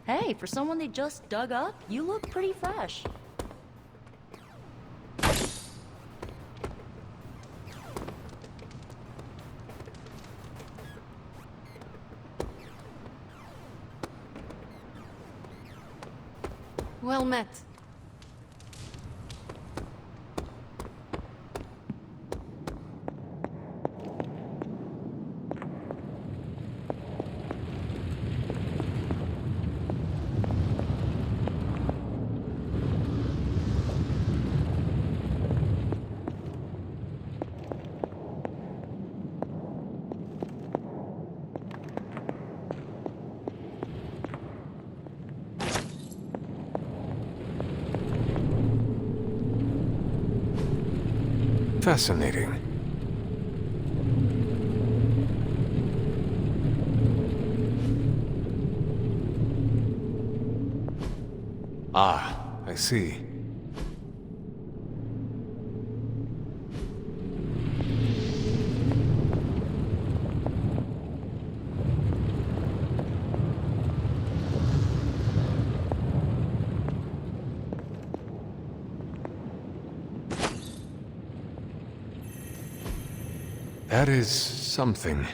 Hey, for someone they just dug up, you look pretty fresh. Well met. Fascinating. Ah, I see. That is something.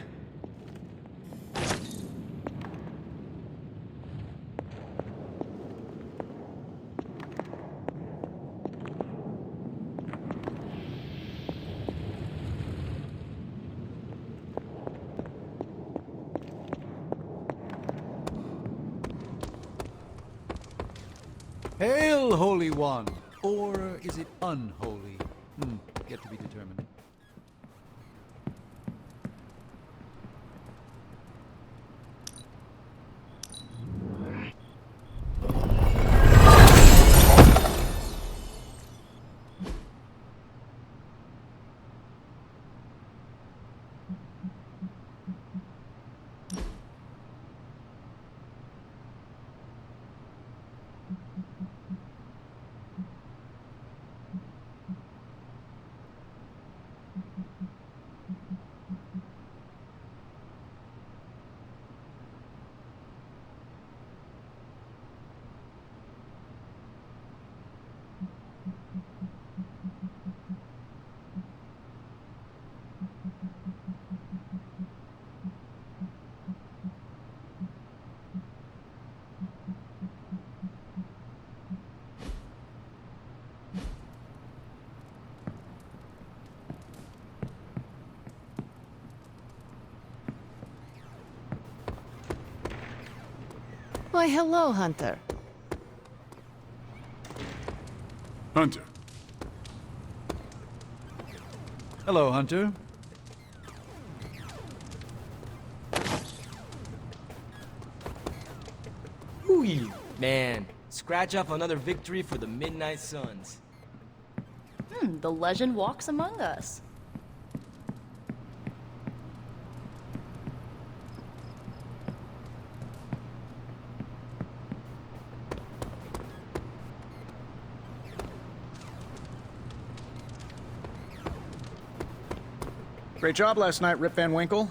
Hail, Holy One! Or is it unholy? Yet to be determined. Why, hello, Hunter. Hunter. Hello, Hunter. Ooh, man. Scratch off another victory for the Midnight Suns. The legend walks among us. Great job last night, Rip Van Winkle.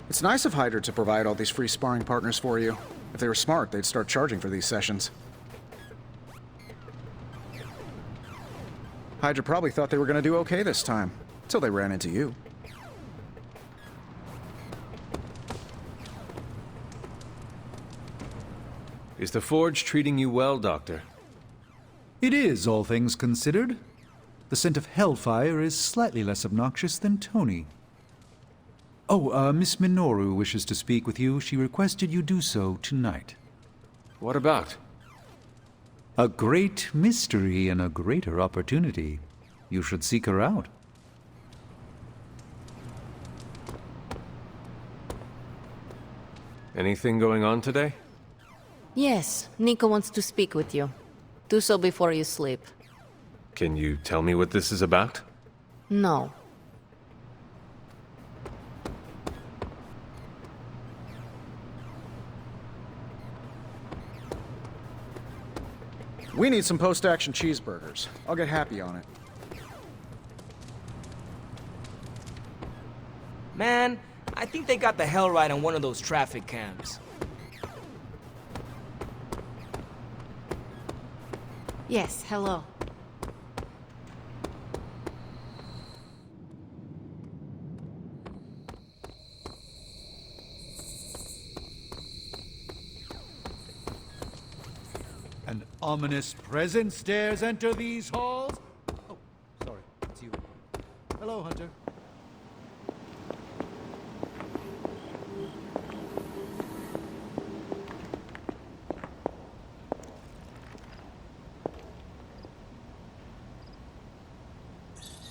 It's nice of Hydra to provide all these free sparring partners for you. If they were smart, they'd start charging for these sessions. Hydra probably thought they were going to do okay this time, until they ran into you. Is the Forge treating you well, Doctor? It is, all things considered. The scent of hellfire is slightly less obnoxious than Tony. Oh, Miss Minoru wishes to speak with you. She requested you do so tonight. What about? A great mystery and a greater opportunity. You should seek her out. Anything going on today? Yes, Nico wants to speak with you. Do so before you sleep. Can you tell me what this is about? No. We need some post-action cheeseburgers. I'll get Happy on it. Man, I think they got the hell right on one of those traffic cams. Yes, hello. An ominous presence dares enter these halls? Oh, sorry, it's you. Hello, Hunter.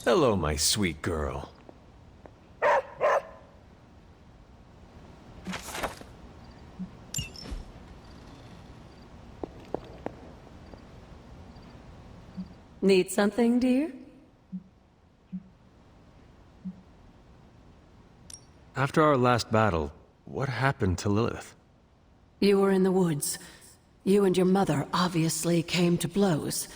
Hello, my sweet girl. Need something, dear? After our last battle, what happened to Lilith? You were in the woods. You and your mother obviously came to blows.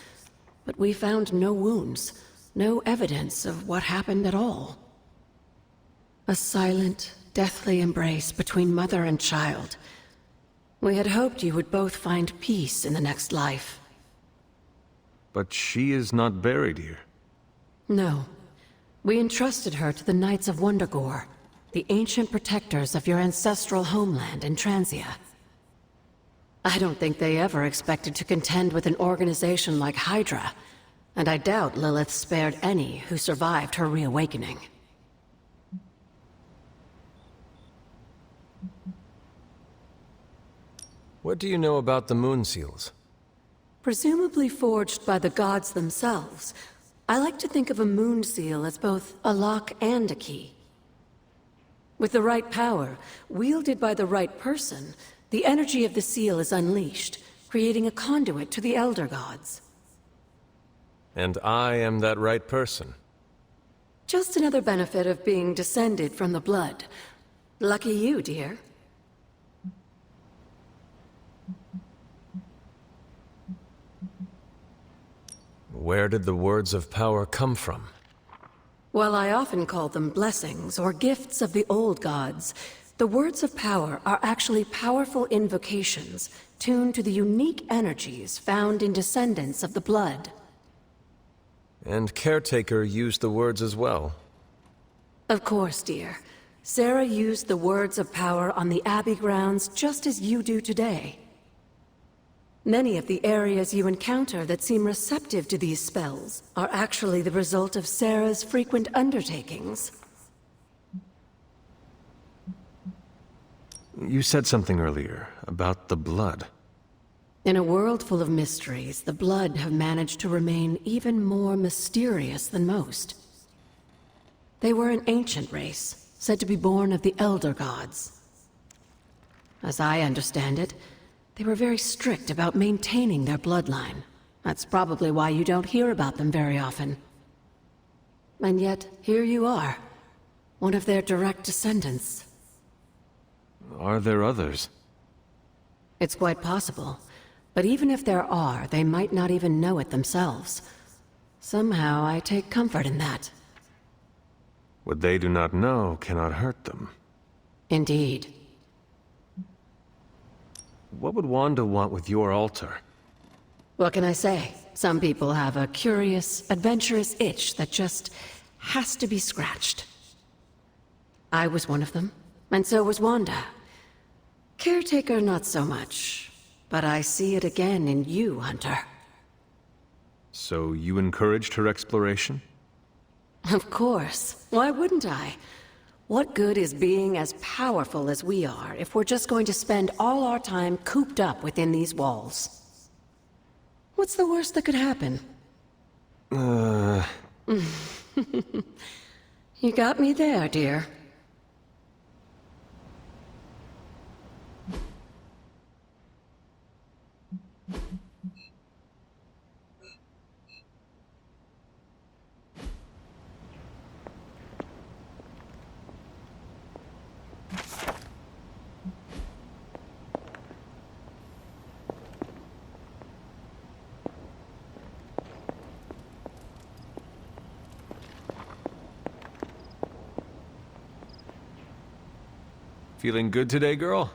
But we found no wounds, no evidence of what happened at all. A silent, deathly embrace between mother and child. We had hoped you would both find peace in the next life. But she is not buried here. No. We entrusted her to the Knights of Wundagore, the ancient protectors of your ancestral homeland in Transia. I don't think they ever expected to contend with an organization like Hydra, and I doubt Lilith spared any who survived her reawakening. What do you know about the Moon Seals? Presumably forged by the gods themselves, I like to think of a moon seal as both a lock and a key. With the right power, wielded by the right person, the energy of the seal is unleashed, creating a conduit to the Elder Gods. And I am that right person. Just another benefit of being descended from the blood. Lucky you, dear. Where did the words of power come from? While I often call them blessings or gifts of the old gods, the words of power are actually powerful invocations tuned to the unique energies found in descendants of the blood. And Caretaker used the words as well. Of course, dear. Sarah used the words of power on the Abbey grounds just as you do today. Many of the areas you encounter that seem receptive to these spells are actually the result of Sarah's frequent undertakings. You said something earlier about the blood. In a world full of mysteries, the blood have managed to remain even more mysterious than most. They were an ancient race, said to be born of the Elder Gods. As I understand it, they were very strict about maintaining their bloodline. That's probably why you don't hear about them very often. And yet, here you are, one of their direct descendants. Are there others? It's quite possible. But even if there are, they might not even know it themselves. Somehow, I take comfort in that. What they do not know cannot hurt them. Indeed. What would Wanda want with your altar? What can I say? Some people have a curious, adventurous itch that just has to be scratched. I was one of them, and so was Wanda. Caretaker, not so much. But I see it again in you, Hunter. So you encouraged her exploration? Of course. Why wouldn't I? What good is being as powerful as we are if we're just going to spend all our time cooped up within these walls? What's the worst that could happen? You got me there, dear. Feeling good today, girl?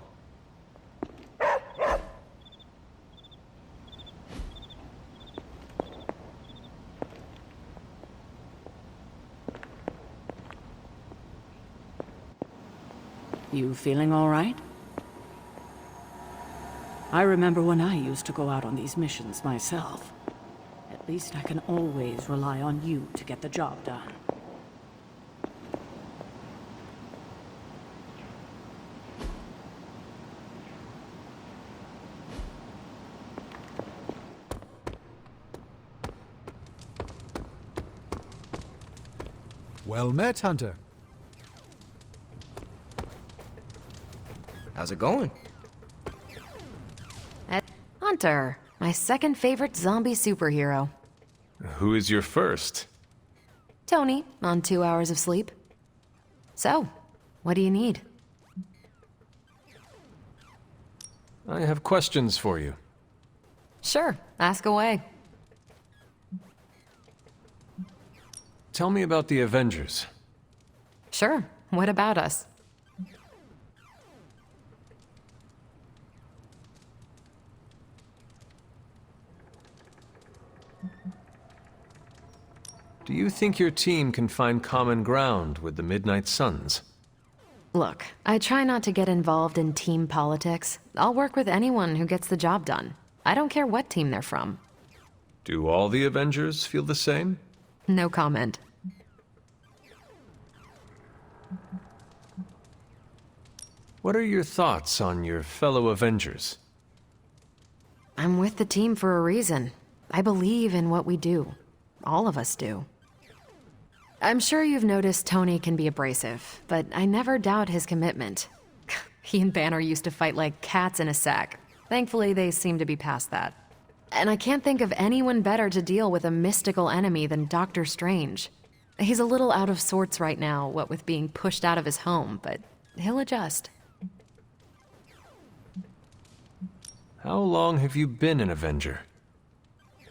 You feeling all right? I remember when I used to go out on these missions myself. At least I can always rely on you to get the job done. Well met, Hunter. How's it going? Hunter, my second favorite zombie superhero. Who is your first? Tony, on 2 hours of sleep. So, what do you need? I have questions for you. Sure, ask away. Tell me about the Avengers. Sure, what about us? Do you think your team can find common ground with the Midnight Suns? Look, I try not to get involved in team politics. I'll work with anyone who gets the job done. I don't care what team they're from. Do all the Avengers feel the same? No comment. What are your thoughts on your fellow Avengers? I'm with the team for a reason. I believe in what we do. All of us do. I'm sure you've noticed Tony can be abrasive, but I never doubt his commitment. He and Banner used to fight like cats in a sack. Thankfully, they seem to be past that. And I can't think of anyone better to deal with a mystical enemy than Doctor Strange. He's a little out of sorts right now, what with being pushed out of his home, but he'll adjust. How long have you been an Avenger?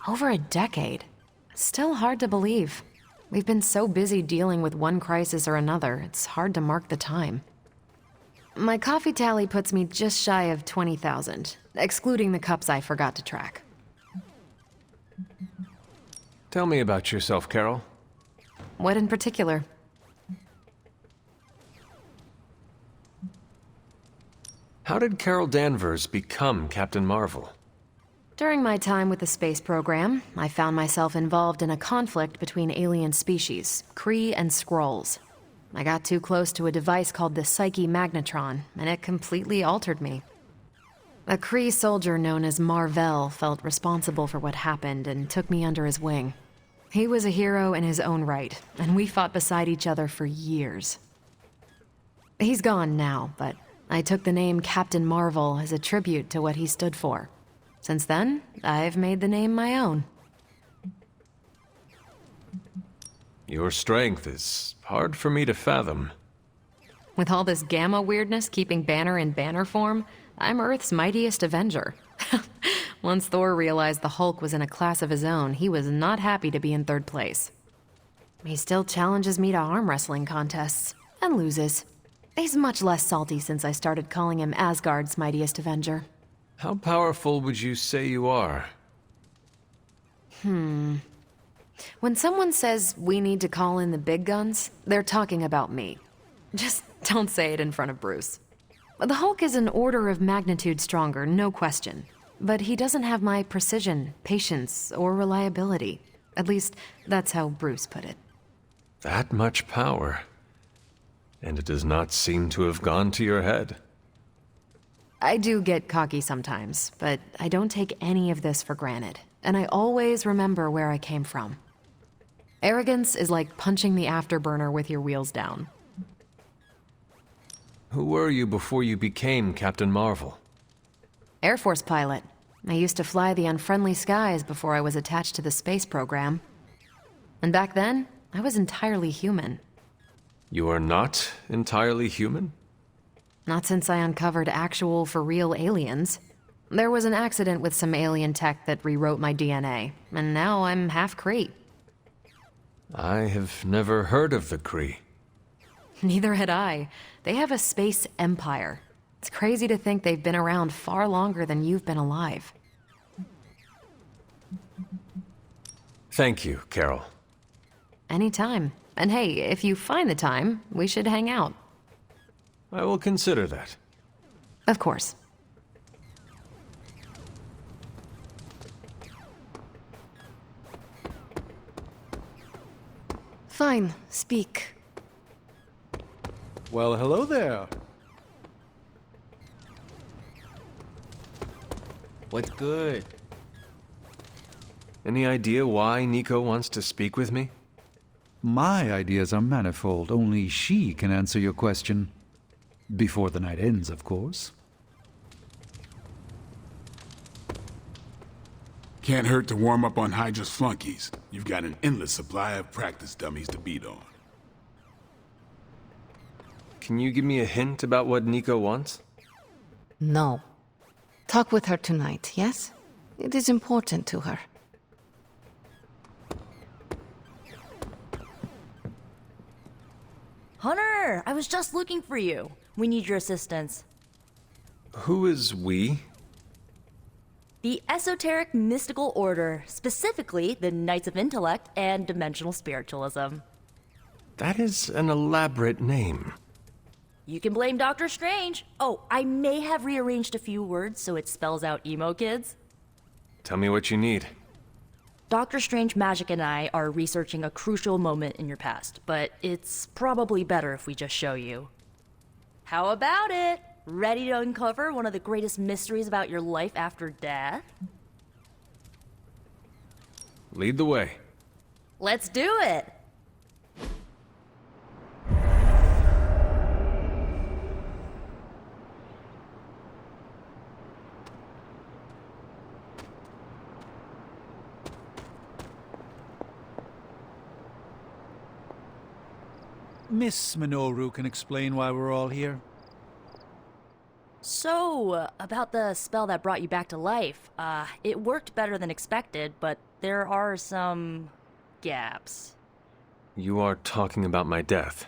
Over a decade. Still hard to believe. We've been so busy dealing with one crisis or another, it's hard to mark the time. My coffee tally puts me just shy of 20,000, excluding the cups I forgot to track. Tell me about yourself, Carol. What in particular? How did Carol Danvers become Captain Marvel? During my time with the space program, I found myself involved in a conflict between alien species, Kree and Skrulls. I got too close to a device called the Psyche Magnetron, and it completely altered me. A Kree soldier known as Mar-Vell felt responsible for what happened and took me under his wing. He was a hero in his own right, and we fought beside each other for years. He's gone now, but I took the name Captain Marvel as a tribute to what he stood for. Since then, I've made the name my own. Your strength is hard for me to fathom. With all this gamma weirdness keeping Banner in banner form, I'm Earth's mightiest Avenger. Once Thor realized the Hulk was in a class of his own, he was not happy to be in third place. He still challenges me to arm wrestling contests, and loses. He's much less salty since I started calling him Asgard's mightiest Avenger. How powerful would you say you are? When someone says we need to call in the big guns, they're talking about me. Just don't say it in front of Bruce. The Hulk is an order of magnitude stronger, no question. But he doesn't have my precision, patience, or reliability. At least, that's how Bruce put it. That much power. And it does not seem to have gone to your head. I do get cocky sometimes, but I don't take any of this for granted. And I always remember where I came from. Arrogance is like punching the afterburner with your wheels down. Who were you before you became Captain Marvel? Air Force pilot. I used to fly the unfriendly skies before I was attached to the space program. And back then, I was entirely human. You are not entirely human? Not since I uncovered actual, for real aliens. There was an accident with some alien tech that rewrote my DNA, and now I'm half Kree. I have never heard of the Kree. Neither had I. They have a space empire. It's crazy to think they've been around far longer than you've been alive. Thank you, Carol. Anytime. And hey, if you find the time, we should hang out. I will consider that. Of course. Fine, speak. Well, hello there. What's good? Any idea why Nico wants to speak with me? My ideas are manifold. Only she can answer your question. Before the night ends, of course. Can't hurt to warm up on Hydra's flunkies. You've got an endless supply of practice dummies to beat on. Can you give me a hint about what Nico wants? No. Talk with her tonight, yes? It is important to her. Hunter, I was just looking for you. We need your assistance. Who is we? The Esoteric Mystical Order, specifically the Knights of Intellect and Dimensional Spiritualism. That is an elaborate name. You can blame Doctor Strange. Oh, I may have rearranged a few words so it spells out emo kids. Tell me what you need. Doctor Strange Magic and I are researching a crucial moment in your past, but it's probably better if we just show you. How about it? Ready to uncover one of the greatest mysteries about your life after death? Lead the way. Let's do it! Miss Minoru can explain why we're all here. So, about the spell that brought you back to life. It worked better than expected, but there are some gaps. You are talking about my death.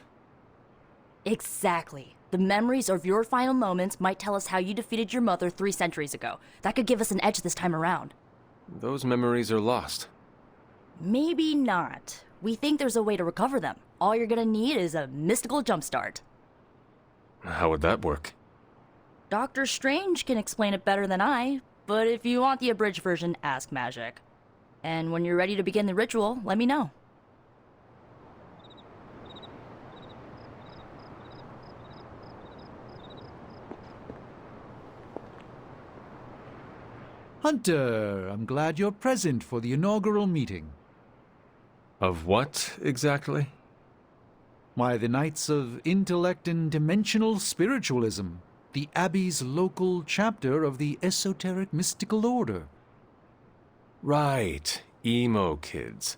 Exactly. The memories of your final moments might tell us how you defeated your mother 3 centuries ago. That could give us an edge this time around. Those memories are lost. Maybe not. We think there's a way to recover them. All you're gonna need is a mystical jumpstart. How would that work? Doctor Strange can explain it better than I, but if you want the abridged version, ask Magic. And when you're ready to begin the ritual, let me know. Hunter, I'm glad you're present for the inaugural meeting. Of what, exactly? Why, the Knights of Intellect and Dimensional Spiritualism, the Abbey's local chapter of the Esoteric Mystical Order. Right, emo kids.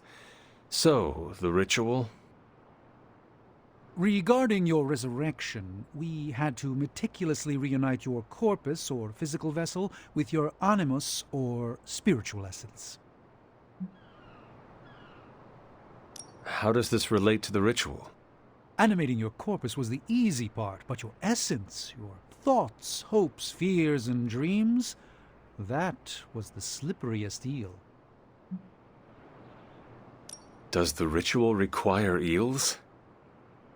So, the ritual? Regarding your resurrection, we had to meticulously reunite your corpus, or physical vessel, with your animus, or spiritual essence. How does this relate to the ritual? Animating your corpus was the easy part, but your essence, your thoughts, hopes, fears, and dreams, that was the slipperiest eel. Does the ritual require eels?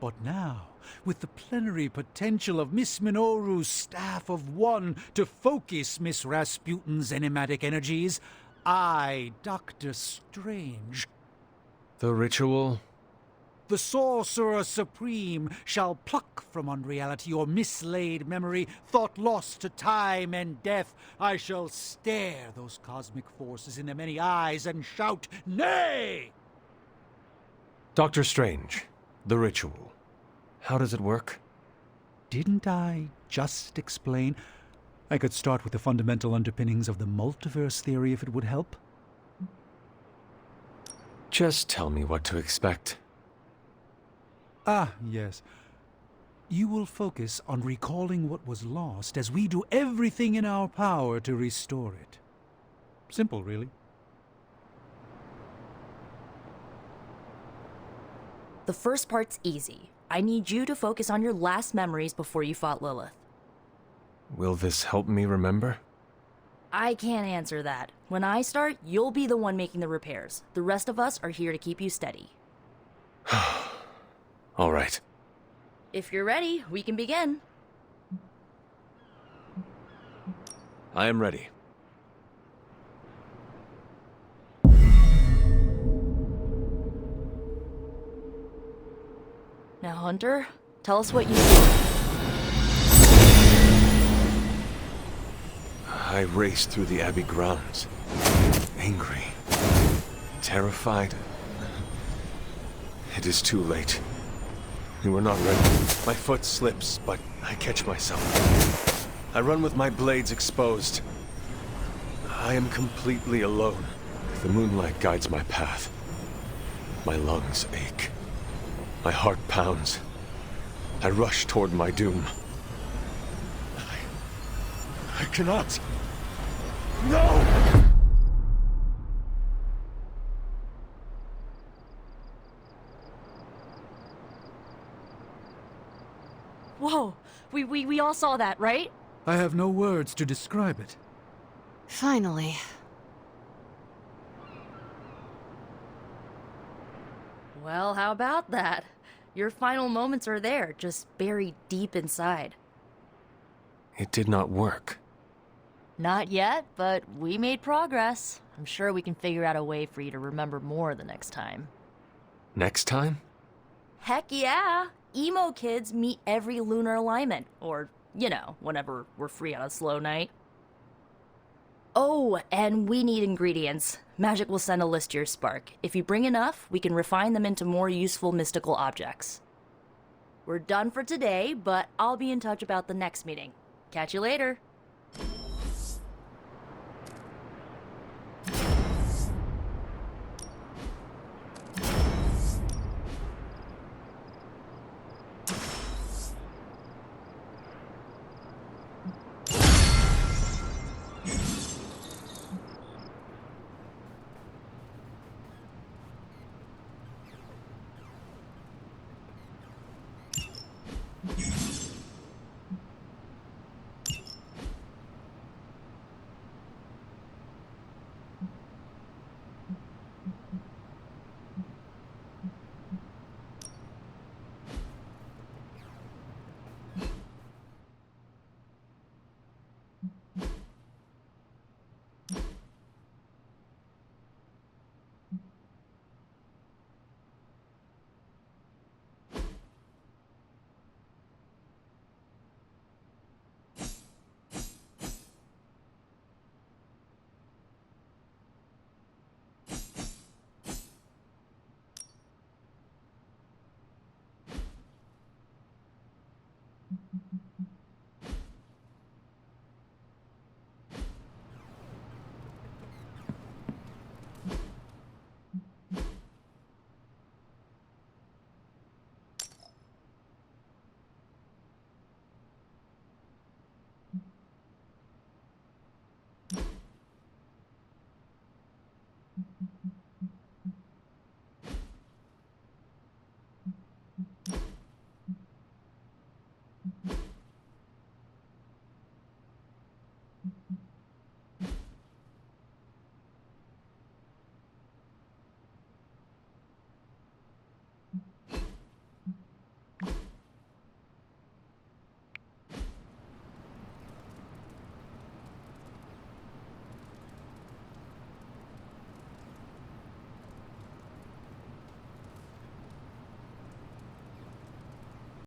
But now, with the plenary potential of Miss Minoru's Staff of One to focus Miss Rasputin's enigmatic energies, I, Doctor Strange, The ritual? the Sorcerer Supreme, shall pluck from unreality your mislaid memory, thought lost to time and death. I shall stare those cosmic forces in their many eyes and shout, "Nay!" Doctor Strange, the ritual. How does it work? Didn't I just explain? I could start with the fundamental underpinnings of the multiverse theory if it would help. Just tell me what to expect. Ah, yes. You will focus on recalling what was lost as we do everything in our power to restore it. Simple, really. The first part's easy. I need you to focus on your last memories before you fought Lilith. Will this help me remember? I can't answer that. When I start, you'll be the one making the repairs. The rest of us are here to keep you steady. All right. If you're ready, we can begin. I am ready. Now, Hunter, tell us what you see. I raced through the Abbey grounds. Angry. Terrified. It is too late. We were not ready. My foot slips, but I catch myself. I run with my blades exposed. I am completely alone. The moonlight guides my path. My lungs ache. My heart pounds. I rush toward my doom. I cannot. No! Whoa! We all saw that, right? I have no words to describe it. Finally. Well, how about that? Your final moments are there, just buried deep inside. It did not work. Not yet, but we made progress. I'm sure we can figure out a way for you to remember more the next time. Next time? Heck yeah! Emo kids meet every lunar alignment. Or, you know, whenever we're free on a slow night. Oh, and we need ingredients. Magic will send a list to your spark. If you bring enough, we can refine them into more useful mystical objects. We're done for today, but I'll be in touch about the next meeting. Catch you later.